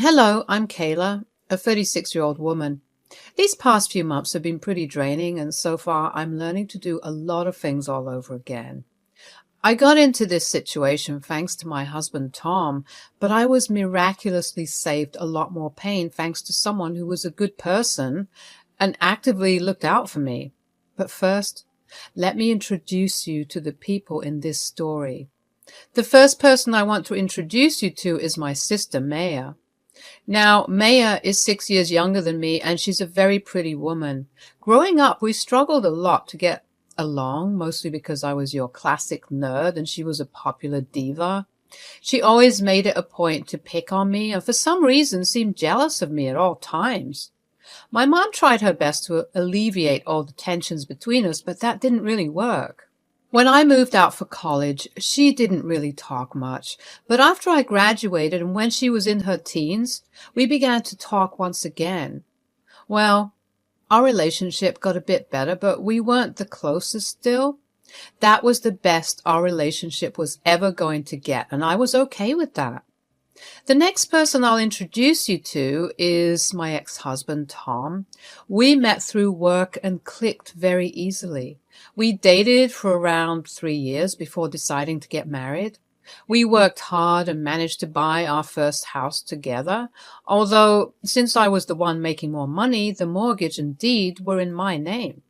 Hello, I'm Kayla, a 36-year-old woman. These past few months have been pretty draining, and so far I'm learning to do a lot of things all over again. I got into this situation thanks to my husband Tom, but I was miraculously saved a lot more pain thanks to someone who was a good person and actively looked out for me. But first, let me introduce you to the people in this story. The first person I want to introduce you to is my sister Maya. Now, Maya is 6 years younger than me, and she's a very pretty woman. Growing up, we struggled a lot to get along, mostly because I was your classic nerd and she was a popular diva. She always made it a point to pick on me and for some reason seemed jealous of me at all times. My mom tried her best to alleviate all the tensions between us, but that didn't really work. When I moved out for college, she didn't really talk much, but after I graduated and when she was in her teens, we began to talk once again. Well, our relationship got a bit better, but we weren't the closest still. That was the best our relationship was ever going to get, and I was okay with that. The next person I'll introduce you to is my ex-husband, Tom. We met through work and clicked very easily. We dated for around 3 years before deciding to get married. We worked hard and managed to buy our first house together, although since I was the one making more money, the mortgage and deed were in my name.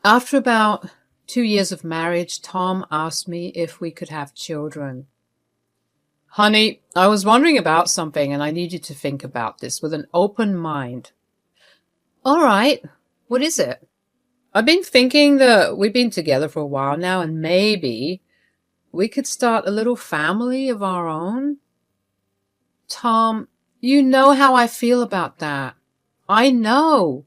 After about 2 years of marriage, Tom asked me if we could have children. Honey, I was wondering about something and I need you to think about this with an open mind. All right, what is it? I've been thinking that we've been together for a while now and maybe we could start a little family of our own. Tom, you know how I feel about that. I know,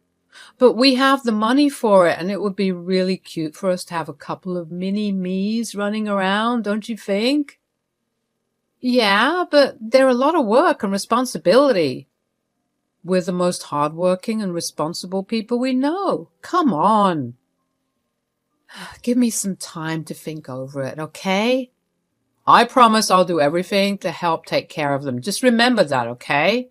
but we have the money for it and it would be really cute for us to have a couple of mini-me's running around, don't you think? Yeah, but they're a lot of work and responsibility. We're the most hardworking and responsible people we know. Come on. Give me some time to think over it, okay? I promise I'll do everything to help take care of them. Just remember that, okay?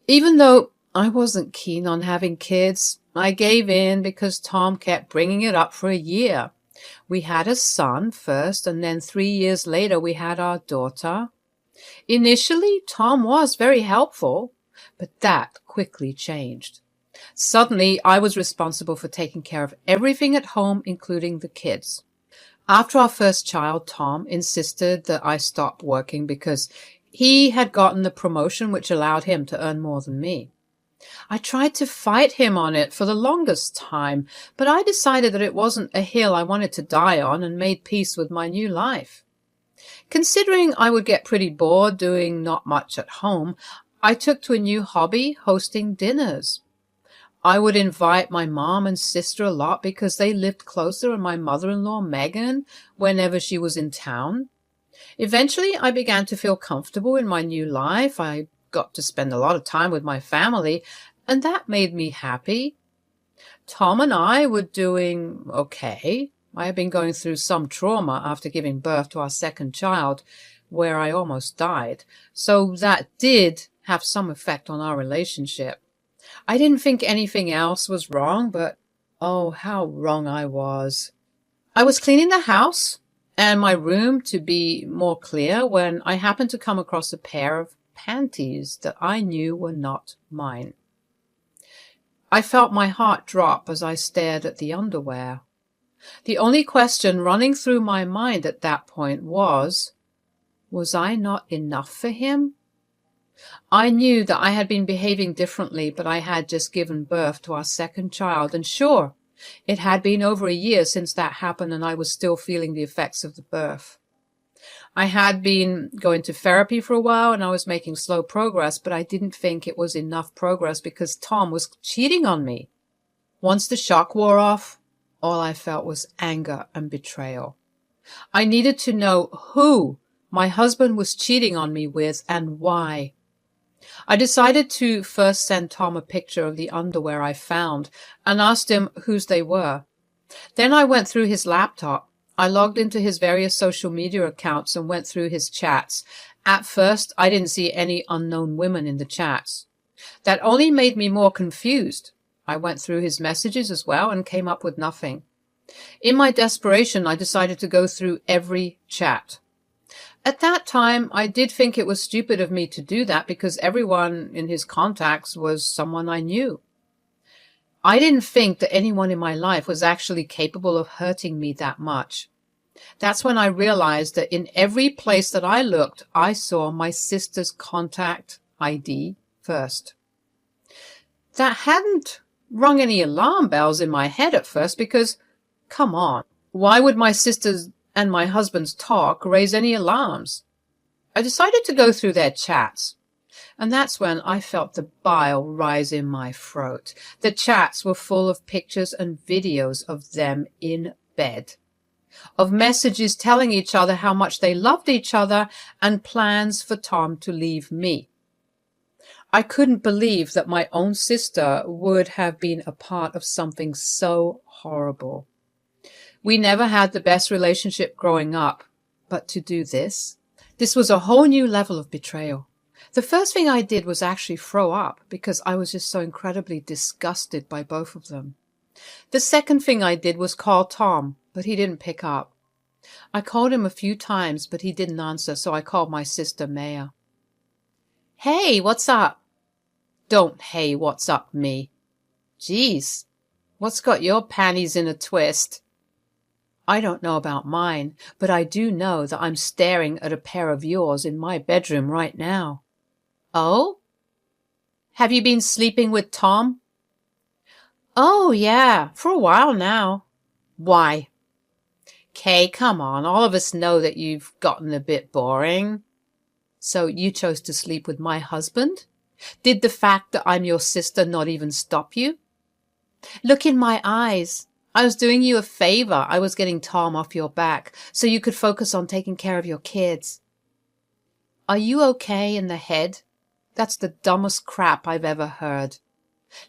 Even though I wasn't keen on having kids, I gave in because Tom kept bringing it up for a year. We had a son first, and then 3 years later we had our daughter. Initially, Tom was very helpful, but that quickly changed. Suddenly, I was responsible for taking care of everything at home, including the kids. After our first child, Tom insisted that I stop working because he had gotten the promotion which allowed him to earn more than me. I tried to fight him on it for the longest time, but I decided that it wasn't a hill I wanted to die on and made peace with my new life. Considering I would get pretty bored doing not much at home, I took to a new hobby, hosting dinners. I would invite my mom and sister a lot because they lived closer and my mother-in-law, Megan, whenever she was in town. Eventually, I began to feel comfortable in my new life. I got to spend a lot of time with my family, and that made me happy. Tom and I were doing okay. I had been going through some trauma after giving birth to our second child, where I almost died, so that did have some effect on our relationship. I didn't think anything else was wrong, but oh, how wrong I was. I was cleaning the house and my room to be more clear when I happened to come across a pair of panties that I knew were not mine. I felt my heart drop as I stared at the underwear. The only question running through my mind at that point was I not enough for him? I knew that I had been behaving differently, but I had just given birth to our second child, and sure, it had been over a year since that happened and I was still feeling the effects of the birth. I had been going to therapy for a while and I was making slow progress, but I didn't think it was enough progress because Tom was cheating on me. Once the shock wore off, all I felt was anger and betrayal. I needed to know who my husband was cheating on me with and why. I decided to first send Tom a picture of the underwear I found and asked him whose they were. Then I went through his laptop. I logged into his various social media accounts and went through his chats, At first, I didn't see any unknown women in the chats. That only made me more confused. I went through his messages as well and came up with nothing. In my desperation, I decided to go through every chat. At that time, I did think it was stupid of me to do that because everyone in his contacts was someone I knew. I didn't think that anyone in my life was actually capable of hurting me that much. That's when I realized that in every place that I looked, I saw my sister's contact ID first. That hadn't rung any alarm bells in my head at first because, come on, why would my sister's and my husband's talk raise any alarms? I decided to go through their chats, and that's when I felt the bile rise in my throat. The chats were full of pictures and videos of them in bed, of messages telling each other how much they loved each other and plans for Tom to leave me. I couldn't believe that my own sister would have been a part of something so horrible. We never had the best relationship growing up, but to do this was a whole new level of betrayal. The first thing I did was actually throw up because I was just so incredibly disgusted by both of them. The second thing I did was call Tom, but he didn't pick up. I called him a few times, but he didn't answer, so I called my sister Maya. Hey, what's up? Don't hey, what's up me. Geez, what's got your panties in a twist? I don't know about mine, but I do know that I'm staring at a pair of yours in my bedroom right now. Oh? Have you been sleeping with Tom? Oh, yeah, for a while now. Why? Kay, come on, all of us know that you've gotten a bit boring. So you chose to sleep with my husband? Did the fact that I'm your sister not even stop you? Look in my eyes. I was doing you a favor. I was getting Tom off your back so you could focus on taking care of your kids. Are you okay in the head? That's the dumbest crap I've ever heard.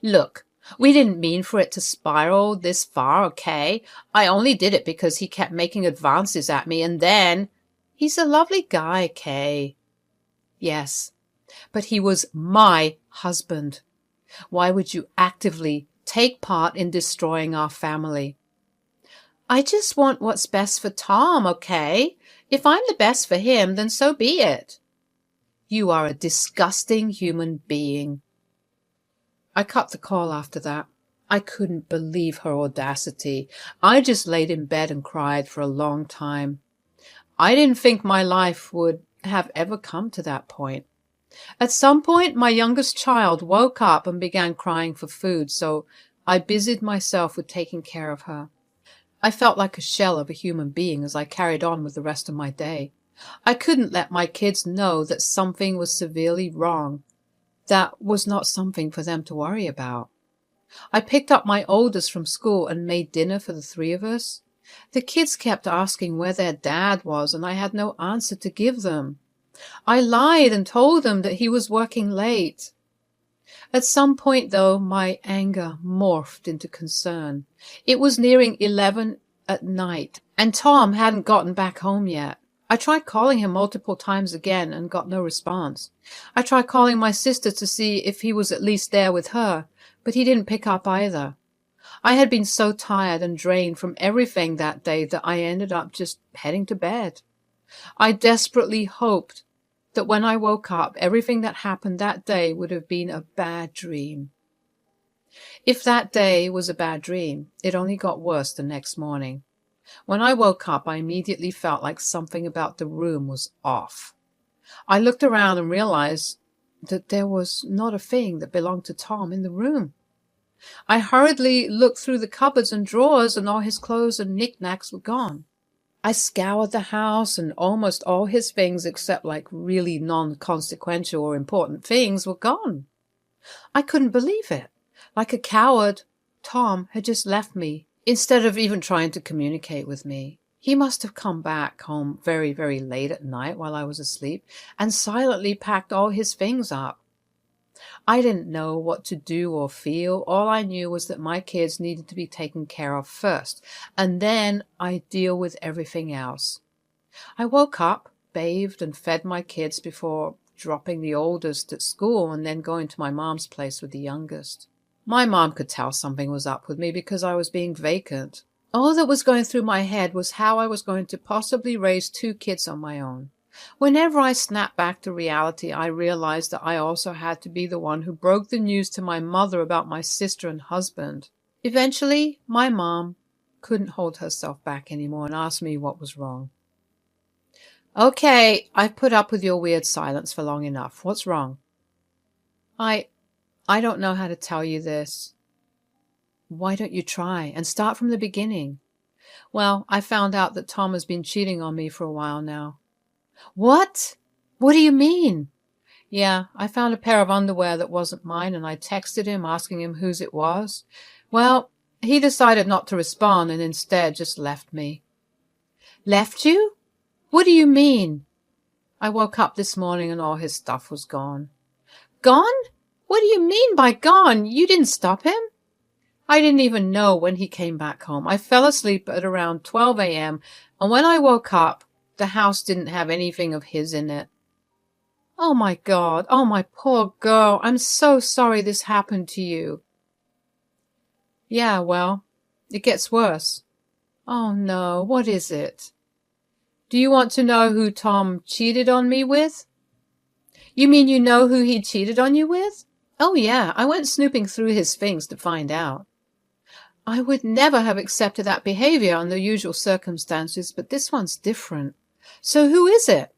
Look, we didn't mean for it to spiral this far, okay? I only did it because he kept making advances at me and then... He's a lovely guy, Kay. Yes, but he was my husband. Why would you actively take part in destroying our family? I just want what's best for Tom, okay? If I'm the best for him, then so be it. You are a disgusting human being. I cut the call after that. I couldn't believe her audacity. I just laid in bed and cried for a long time. I didn't think my life would have ever come to that point. At some point, my youngest child woke up and began crying for food, so I busied myself with taking care of her. I felt like a shell of a human being as I carried on with the rest of my day. I couldn't let my kids know that something was severely wrong. That was not something for them to worry about. I picked up my oldest from school and made dinner for the three of us. The kids kept asking where their dad was, and I had no answer to give them. I lied and told them that he was working late. At some point, though, my anger morphed into concern. It was nearing 11 at night, and Tom hadn't gotten back home yet. I tried calling him multiple times again and got no response. I tried calling my sister to see if he was at least there with her, but he didn't pick up either. I had been so tired and drained from everything that day that I ended up just heading to bed. I desperately hoped that when I woke up, everything that happened that day would have been a bad dream. If that day was a bad dream, it only got worse the next morning. When I woke up, I immediately felt like something about the room was off. I looked around and realized that there was not a thing that belonged to Tom in the room. I hurriedly looked through the cupboards and drawers, and all his clothes and knickknacks were gone. I scoured the house, and almost all his things, except like really non-consequential or important things, were gone. I couldn't believe it. Like a coward, Tom had just left me, instead of even trying to communicate with me. He must have come back home very, very late at night while I was asleep and silently packed all his things up. I didn't know what to do or feel. All I knew was that my kids needed to be taken care of first, and then I'd deal with everything else. I woke up bathed and fed my kids before dropping the oldest at school and then going to my mom's place with the youngest. My mom could tell something was up with me because I was being vacant. All that was going through my head was how I was going to possibly raise 2 kids on my own. Whenever I snapped back to reality, I realized that I also had to be the one who broke the news to my mother about my sister and husband. Eventually, my mom couldn't hold herself back anymore and asked me what was wrong. Okay, I've put up with your weird silence for long enough. What's wrong? I don't know how to tell you this. Why don't you try and start from the beginning? Well, I found out that Tom has been cheating on me for a while now. What? What do you mean? Yeah, I found a pair of underwear that wasn't mine and I texted him asking him whose it was. Well, he decided not to respond and instead just left me. Left you? What do you mean? I woke up this morning and all his stuff was gone. Gone? What do you mean by gone? You didn't stop him? I didn't even know when he came back home. I fell asleep at around 12 a.m. and when I woke up, the house didn't have anything of his in it. Oh my God, oh my poor girl, I'm so sorry this happened to you. Yeah, well, it gets worse. Oh no, what is it? Do you want to know who Tom cheated on me with? You mean you know who he cheated on you with? Oh yeah, I went snooping through his things to find out. I would never have accepted that behavior under usual circumstances, but this one's different. So who is it?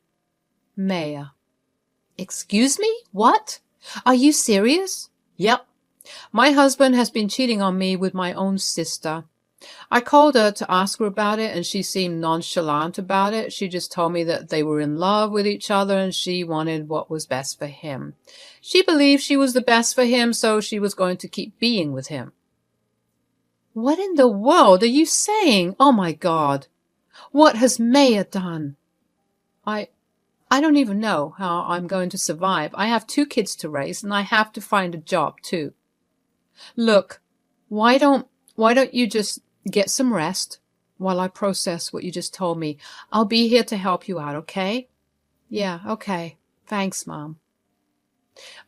Maya. Excuse me? What? Are you serious? Yep. My husband has been cheating on me with my own sister. I called her to ask her about it and she seemed nonchalant about it. She just told me that they were in love with each other and she wanted what was best for him. She believed she was the best for him, so she was going to keep being with him. What in the world are you saying? Oh my God. What has Maya done? I don't even know how I'm going to survive. I have 2 kids to raise and I have to find a job too. Look, why don't you just get some rest while I process what you just told me? I'll be here to help you out, okay? Yeah, okay. Thanks, Mom.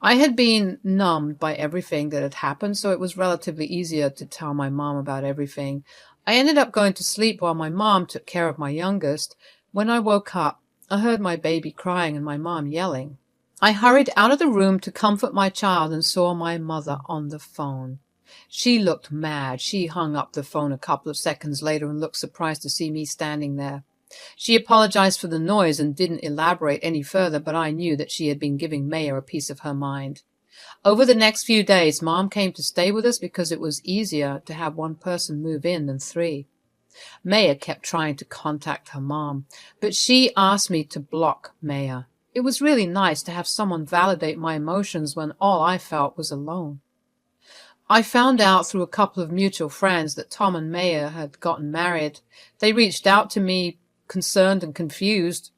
I had been numbed by everything that had happened, so it was relatively easier to tell my mom about everything. I ended up going to sleep while my mom took care of my youngest. When I woke up, I heard my baby crying and my mom yelling. I hurried out of the room to comfort my child and saw my mother on the phone. She looked mad. She hung up the phone a couple of seconds later and looked surprised to see me standing there. She apologized for the noise and didn't elaborate any further, but I knew that she had been giving Maya a piece of her mind. Over the next few days, Mom came to stay with us because it was easier to have one person move in than 3. Maya kept trying to contact her mom, but she asked me to block Maya. It was really nice to have someone validate my emotions when all I felt was alone. I found out through a couple of mutual friends that Tom and Maya had gotten married. They reached out to me, concerned and confused.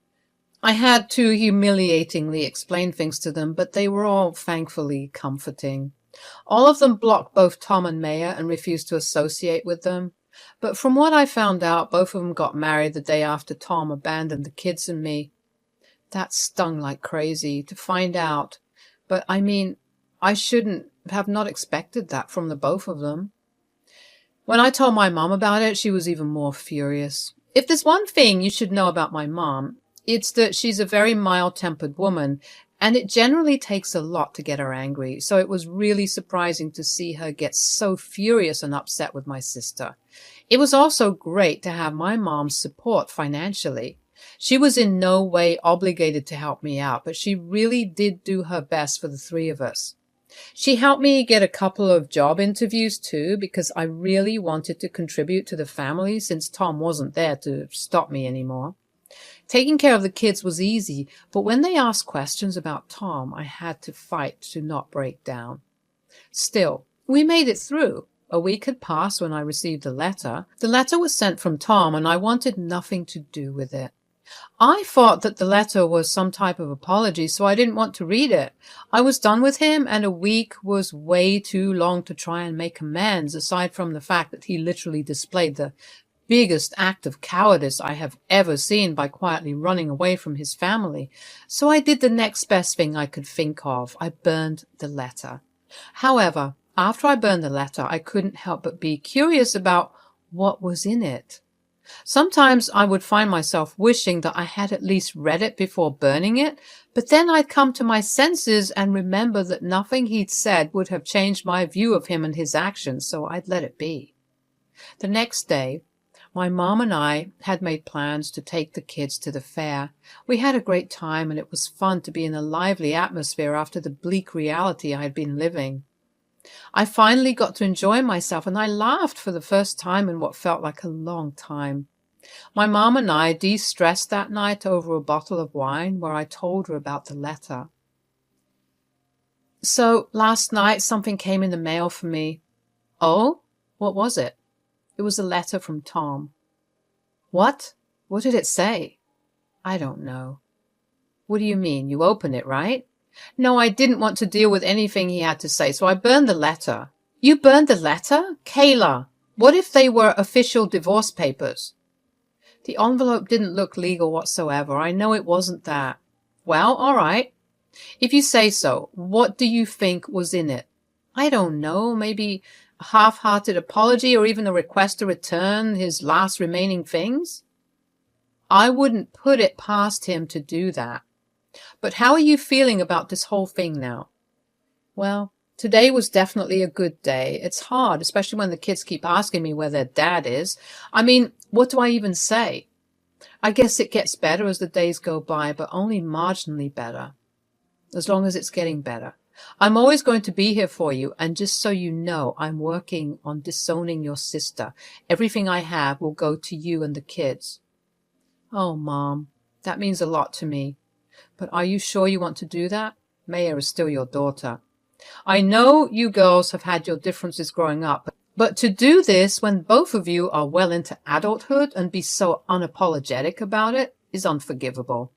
I had to humiliatingly explain things to them, but they were all thankfully comforting. All of them blocked both Tom and Maya and refused to associate with them. But from what I found out, both of them got married the day after Tom abandoned the kids and me. That stung like crazy to find out. But I mean, I shouldn't have not expected that from the both of them. When I told my mom about it, she was even more furious. If there's one thing you should know about my mom, it's that she's a very mild-tempered woman, and it generally takes a lot to get her angry, so it was really surprising to see her get so furious and upset with my sister. It was also great to have my mom's support financially. She was in no way obligated to help me out, but she really did do her best for the 3 of us. She helped me get a couple of job interviews too, because I really wanted to contribute to the family since Tom wasn't there to stop me anymore. Taking care of the kids was easy, but when they asked questions about Tom, I had to fight to not break down. Still, we made it through. A week had passed when I received a letter. The letter was sent from Tom, and I wanted nothing to do with it. I thought that the letter was some type of apology, so I didn't want to read it. I was done with him, and a week was way too long to try and make amends, aside from the fact that he literally displayed the biggest act of cowardice I have ever seen by quietly running away from his family. So I did the next best thing I could think of. I burned the letter. However, after I burned the letter, I couldn't help but be curious about what was in it. Sometimes I would find myself wishing that I had at least read it before burning it, but then I'd come to my senses and remember that nothing he'd said would have changed my view of him and his actions, so I'd let it be. The next day, my mom and I had made plans to take the kids to the fair. We had a great time, and it was fun to be in a lively atmosphere after the bleak reality I had been living. I finally got to enjoy myself, and I laughed for the first time in what felt like a long time. My mom and I de-stressed that night over a bottle of wine where I told her about the letter. So last night something came in the mail for me. Oh? What was it? It was a letter from Tom. What? What did it say? I don't know. What do you mean? You opened it, right? No, I didn't want to deal with anything he had to say, so I burned the letter. You burned the letter? Kayla, what if they were official divorce papers? The envelope didn't look legal whatsoever. I know it wasn't that. Well, all right. If you say so, what do you think was in it? I don't know, maybe a half-hearted apology or even a request to return his last remaining things? I wouldn't put it past him to do that. But how are you feeling about this whole thing now? Well, today was definitely a good day. It's hard, especially when the kids keep asking me where their dad is. I mean, what do I even say? I guess it gets better as the days go by, but only marginally better. As long as it's getting better. I'm always going to be here for you, and just so you know, I'm working on disowning your sister. Everything I have will go to you and the kids. Oh, Mom, that means a lot to me. But are you sure you want to do that? Maya is still your daughter. I know you girls have had your differences growing up, but to do this when both of you are well into adulthood and be so unapologetic about it is unforgivable.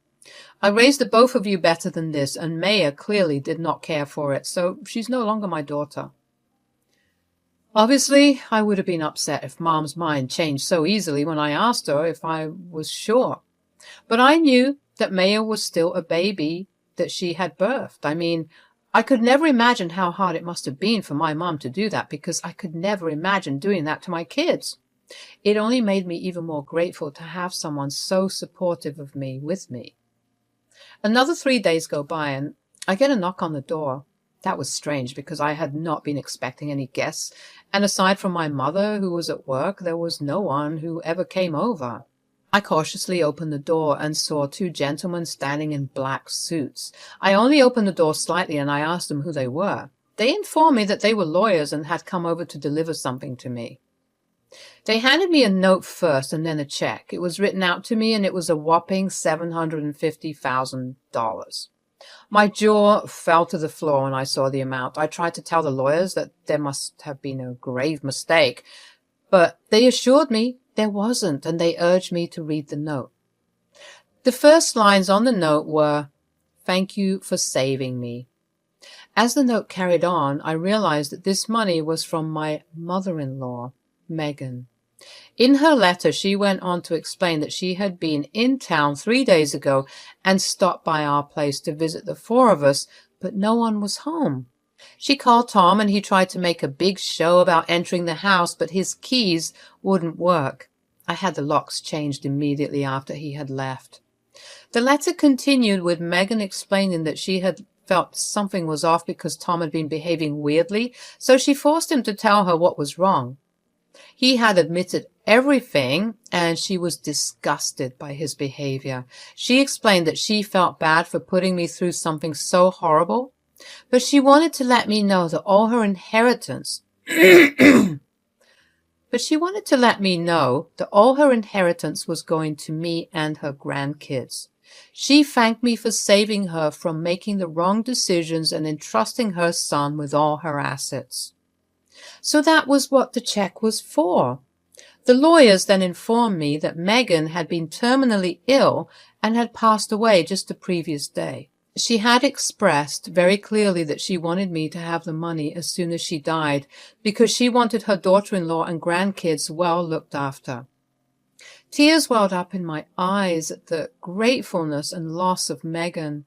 I raised the both of you better than this, and Maya clearly did not care for it, so she's no longer my daughter. Obviously, I would have been upset if Mom's mind changed so easily when I asked her if I was sure. But I knew that Maya was still a baby that she had birthed. I mean, I could never imagine how hard it must have been for my mom to do that, because I could never imagine doing that to my kids. It only made me even more grateful to have someone so supportive of me with me. Another 3 days go by, and I get a knock on the door. That was strange, because I had not been expecting any guests, and aside from my mother, who was at work, there was no one who ever came over. I cautiously opened the door and saw 2 gentlemen standing in black suits. I only opened the door slightly, and I asked them who they were. They informed me that they were lawyers and had come over to deliver something to me. They handed me a note first and then a check. It was written out to me, and it was a whopping $750,000. My jaw fell to the floor when I saw the amount. I tried to tell the lawyers that there must have been a grave mistake, but they assured me there wasn't, and they urged me to read the note. The first lines on the note were, "Thank you for saving me." As the note carried on, I realized that this money was from my mother-in-law, Megan. In her letter, she went on to explain that she had been in town 3 days ago and stopped by our place to visit the 4 of us, but no one was home. She called Tom, and he tried to make a big show about entering the house, but his keys wouldn't work. I had the locks changed immediately after he had left. The letter continued with Megan explaining that she had felt something was off because Tom had been behaving weirdly, so she forced him to tell her what was wrong. He had admitted everything, and she was disgusted by his behavior. She explained that she felt bad for putting me through something so horrible, but she wanted to let me know that all her inheritance was going to me and her grandkids. She thanked me for saving her from making the wrong decisions and entrusting her son with all her assets. So that was what the check was for. The lawyers then informed me that Megan had been terminally ill and had passed away just the previous day. She had expressed very clearly that she wanted me to have the money as soon as she died, because she wanted her daughter-in-law and grandkids well looked after. Tears welled up in my eyes at the gratefulness and loss of Megan.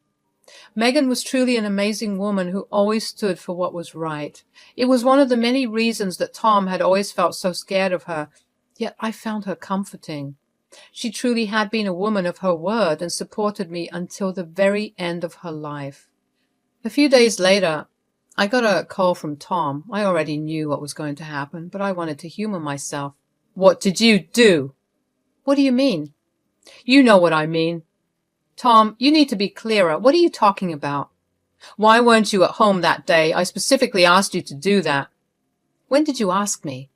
Megan was truly an amazing woman who always stood for what was right. It was one of the many reasons that Tom had always felt so scared of her, yet I found her comforting. She truly had been a woman of her word and supported me until the very end of her life. A few days later, I got a call from Tom. I already knew what was going to happen, but I wanted to humor myself. "What did you do?" "What do you mean?" "You know what I mean." "Tom, you need to be clearer. What are you talking about?" "Why weren't you at home that day? I specifically asked you to do that." "When did you ask me?"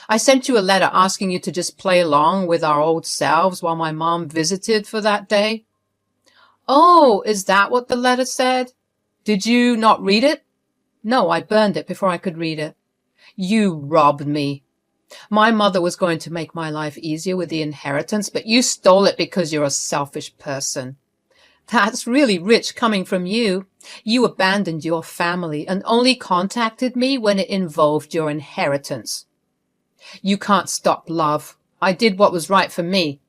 "I sent you a letter asking you to just play along with our old selves while my mom visited for that day." "Oh, is that what the letter said? Did you not read it?" "No, I burned it before I could read it." "You robbed me. My mother was going to make my life easier with the inheritance, but you stole it because you're a selfish person." "That's really rich coming from you. You abandoned your family and only contacted me when it involved your inheritance." "You can't stop love. I did what was right for me."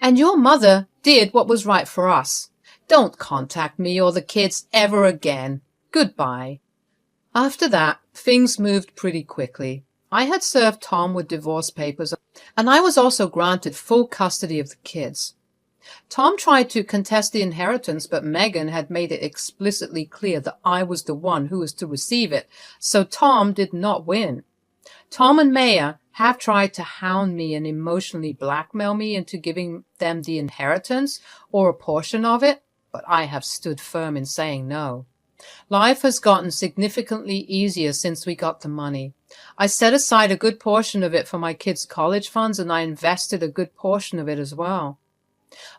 "And your mother did what was right for us. Don't contact me or the kids ever again. Goodbye." After that, things moved pretty quickly. I had served Tom with divorce papers, and I was also granted full custody of the kids. Tom tried to contest the inheritance, but Megan had made it explicitly clear that I was the one who was to receive it, so Tom did not win. Tom and Maya have tried to hound me and emotionally blackmail me into giving them the inheritance or a portion of it, but I have stood firm in saying no. Life has gotten significantly easier since we got the money. I set aside a good portion of it for my kids' college funds, and I invested a good portion of it as well.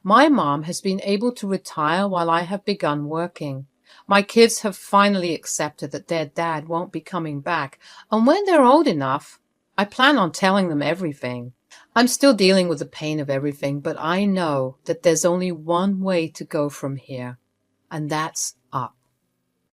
My mom has been able to retire while I have begun working. My kids have finally accepted that their dad won't be coming back, and when they're old enough, I plan on telling them everything. I'm still dealing with the pain of everything, but I know that there's only one way to go from here, and that's up.